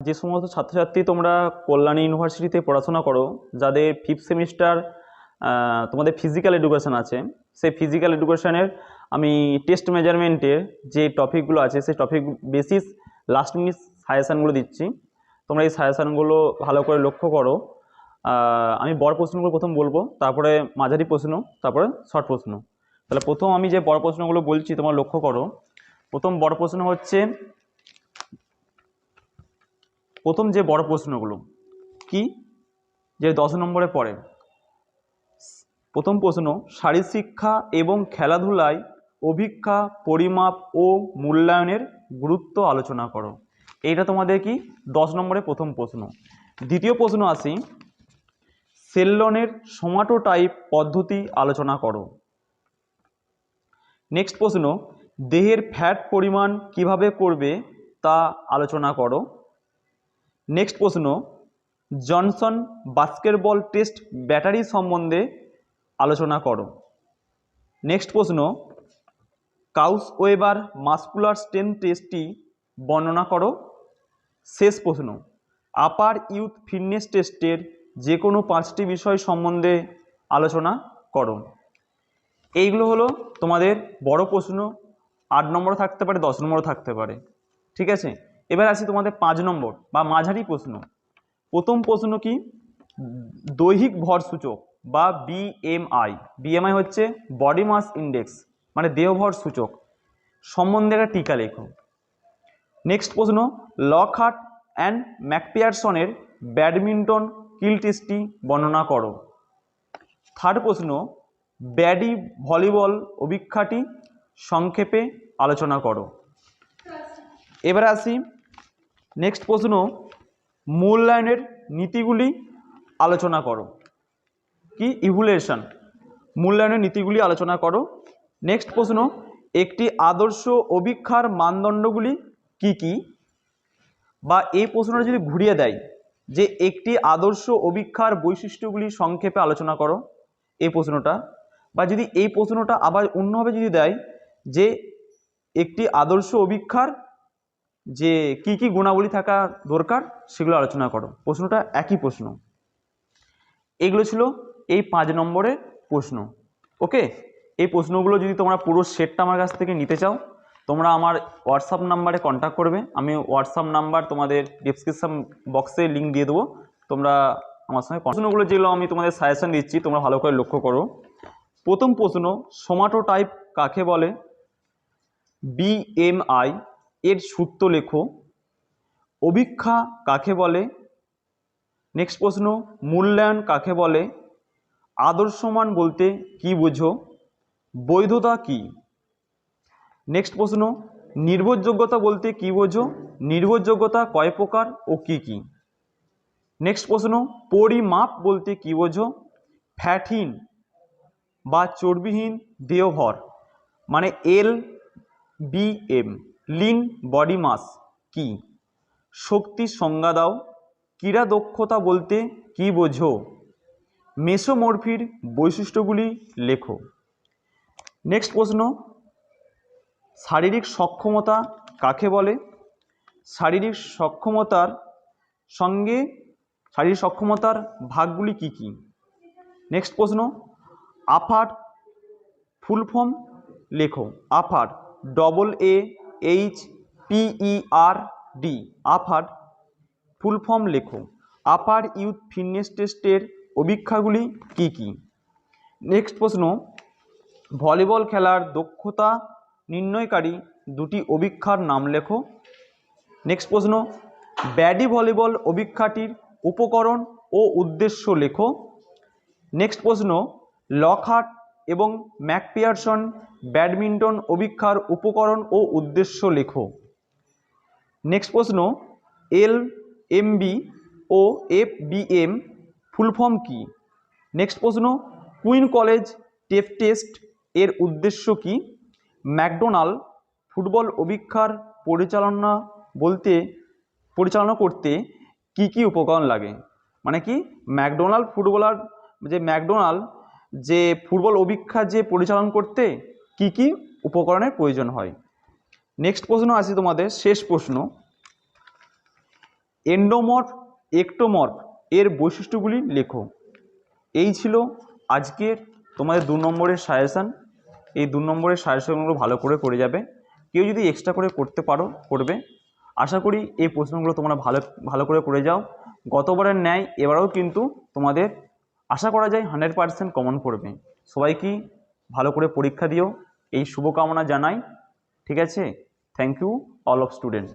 যে সমস্ত ছাত্রছাত্রী তোমরা কল্যাণী ইউনিভার্সিটিতে পড়াশোনা করো, যাদের 5th সেমিস্টার তোমাদের ফিজিক্যাল এডুকেশন আছে, সেই ফিজিক্যাল এডুকেশনের আমি টেস্ট মেজারমেন্টের যে টপিকগুলো আছে সেই টপিক বেসিস লাস্ট মিনিট সাজেশানগুলো দিচ্ছি। তোমরা এই সাজেশানগুলো ভালো করে লক্ষ্য করো। আমি বড় প্রশ্নগুলো প্রথম বলবো, তারপরে মাঝারি প্রশ্ন, তারপরে শর্ট প্রশ্ন। তাহলে প্রথম আমি যে বড় প্রশ্নগুলো বলছি তোমরা লক্ষ্য করো। প্রথম যে বড় প্রশ্নগুলো কি, যে 10 নম্বরে পড়ে। প্রথম প্রশ্ন, শারীরশিক্ষা এবং খেলাধুলায় অভিক্ষা, পরিমাপ ও মূল্যায়নের গুরুত্ব আলোচনা করো। এইটা তোমাদের কি 10 নম্বরে প্রথম প্রশ্ন। দ্বিতীয় প্রশ্ন আসি, সেলনের সোমাটোটাইপ পদ্ধতি আলোচনা করো। নেক্সট প্রশ্ন, দেহের ফ্যাট পরিমাণ কিভাবে করবে তা আলোচনা করো। নেক্সট প্রশ্ন, জনসন বাস্কেটবল টেস্ট ব্যাটারি সম্বন্ধে আলোচনা করো। নেক্সট প্রশ্ন, কাউস-ওয়েবার মাসকুলার স্ট্রেংথ টেস্টটি বর্ণনা করো। শেষ প্রশ্ন, আপার ইউথ ফিটনেস টেস্টের যে কোনো 5টি বিষয় সম্বন্ধে আলোচনা করো। এইগুলো হলো তোমাদের বড় প্রশ্ন। 8 নম্বর থাকতে পারে, 10 নম্বরও থাকতে পারে, ঠিক আছে। এবার আসি তোমাদের 5 নম্বর বা মাঝারি প্রশ্ন। প্রথম প্রশ্ন কি, দৈহিক ভর সূচক বা বিএমআই। বিএমআই হচ্ছে বডি মাস ইন্ডেক্স, মানে দেহভর সূচক সম্বন্ধে একটা টিকা লেখো। নেক্সট প্রশ্ন, লকহার্ট অ্যান্ড ম্যাকপিয়ারসনের ব্যাডমিন্টন কিল টেস্টটি বর্ণনা করো। থার্ড প্রশ্ন, ব্যাডি ভলিবল অভিক্ষাটি সংক্ষেপে আলোচনা করো। এবার আসি নেক্সট প্রশ্ন, মূল্যায়নের নীতিগুলি আলোচনা করো। কি, ইভ্যালুয়েশন, মূল্যায়নের নীতিগুলি আলোচনা করো। নেক্সট প্রশ্ন, একটি আদর্শ অভিক্ষার মানদণ্ডগুলি কি কি, বা এই প্রশ্নটা যদি ঘুরিয়ে দেয় যে একটি আদর্শ অভিক্ষার বৈশিষ্ট্যগুলি সংক্ষেপে আলোচনা করো, এই প্রশ্নটা, বা যদি এই প্রশ্নটা আবার অন্যভাবে যদি দেয় যে একটি আদর্শ অভিক্ষার যে কি কি গুণাবলী থাকা দরকার সেগুলো আলোচনা করো, প্রশ্নটা একই প্রশ্ন। এগুলো ছিল এই 5 নম্বরের প্রশ্ন। ওকে, এই প্রশ্নগুলো যদি তোমরা পুরো সেটটা আমার কাছ থেকে নিতে চাও, তোমরা আমার হোয়াটসঅ্যাপ নাম্বারে কন্ট্যাক্ট করবে। আমি হোয়াটসঅ্যাপ নাম্বার তোমাদের ডিসক্রিপশন বক্সে লিঙ্ক দিয়ে দেবো, তোমরা আমার সঙ্গে প্রশ্নগুলো যেগুলো আমি তোমাদের সাজেশন দিচ্ছি তোমরা ভালো করে লক্ষ্য করো। প্রথম প্রশ্ন, সোমাটোটাইপ কাকে বলে? বিএমআই এর সূত্র লেখো। অভিক্ষা কাকে বলে? নেক্সট প্রশ্ন, মূল্যায়ন কাকে বলে? আদর্শমান বলতে কি বোঝো? বৈধতা কি? নেক্সট প্রশ্ন, নির্ভরযোগ্যতা বলতে কি বোঝো? নির্ভরযোগ্যতা কয় প্রকার ও কি কি? নেক্সট প্রশ্ন, পরিমাপ বলতে কি বোঝো? ফ্যাটহীন বা চর্বিহীন দেহভর, মানে LBM, লিন বডি মাস কি? শক্তির সংজ্ঞা দাও। ক্রীড়া দক্ষতা বলতে কি বোঝো? মেসোমরফির বৈশিষ্ট্যগুলি লেখো। নেক্সট প্রশ্ন, শারীরিক সক্ষমতা কাকে বলে? শারীরিক সক্ষমতার ভাগগুলি কি কি? নেক্সট প্রশ্ন, আফার ফুল ফর্ম লেখো। আফার, AAHPERD, আফার ফুল ফর্ম লেখো। আপার ইউথ ফিটনেস টেস্টের অভিক্ষাগুলি কি কি? নেক্সট প্রশ্ন, ভলিবল খেলার দক্ষতা নির্ণয়কারী 2টি অভিক্ষার নাম লেখো। নেক্সট প্রশ্ন, ব্যাডি ভলিবল অভিক্ষাটির উপকরণ ও উদ্দেশ্য লেখো। নেক্সট প্রশ্ন, লকহার্ট এবং ম্যাকপিয়ারসন ব্যাডমিন্টন অভিক্ষার উপকরণ ও উদ্দেশ্য লেখো। নেক্সট প্রশ্ন, LMB ও FBM ফুল ফর্ম কি? নেক্সট প্রশ্ন, কুইন কলেজ টেস্ট এর উদ্দেশ্য কি? ম্যাকডোনাল্ড ফুটবল অভিক্ষার পরিচালনা করতে কি কি উপকরণ লাগে? মানে কি, ম্যাকডোনাল্ড যে ফুটবল অভিক্ষা যে পরিচালনা করতে কি কি উপকরণের প্রয়োজন হয়। নেক্সট প্রশ্ন আসি তোমাদের শেষ প্রশ্ন, এন্ডোমর্ফ একটোমর্ফ এর বৈশিষ্ট্যগুলি লেখো। এই ছিল আজকের তোমাদের 2 নম্বরের সাজেশান। এই 2 নম্বরের সাজেশানগুলো ভালো করে করে যাবে। কেউ যদি এক্সট্রা করে করতে পারো করবে। আশা করি এই প্রশ্নগুলো তোমরা ভালো ভালো করে করে যাও। গতবারের ন্যায় এবারেও কিন্তু তোমাদের আশা করা যায় 100% কমন পড়বে। সবাইকে ভালো করে পরীক্ষা দিও এই শুভকামনা জানাই। ঠিক আছে, thank you all of student.